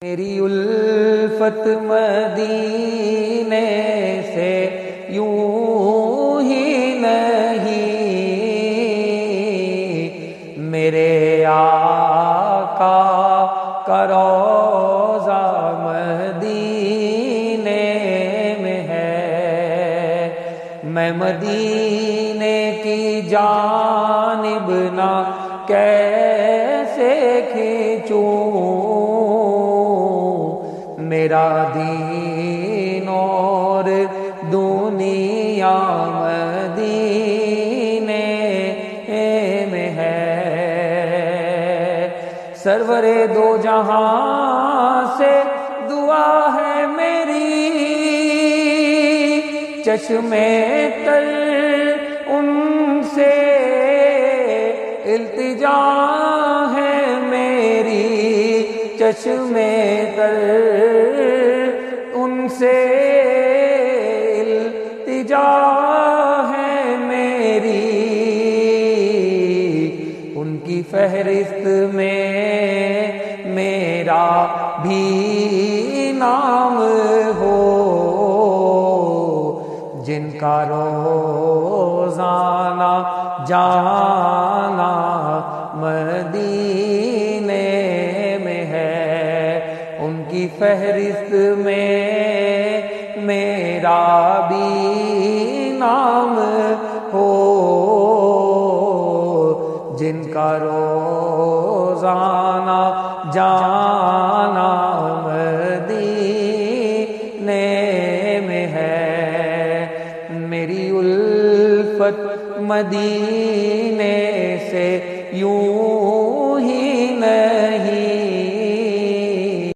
میری الفت مدینے سے یوں ہی نہیں، میرے آقا کا روضہ مدینے میں ہے۔ میں مدینے کی جانب نہ کیسے کھینچوں، میرا دین اور دنیا مدینے میں ہے۔ سرور دو جہاں سے دعا ہے میری، چشمے تر ان سے التجا ہے میری، چشمے تر ان سے التجا ہے میری۔ ان کی فہرست میں میرا بھی نام ہو، جن کا روزانہ جانا مدینے میں ہے۔ ان کی فہرست میں میرا بھی نام ہو، جن کا روزانہ جانا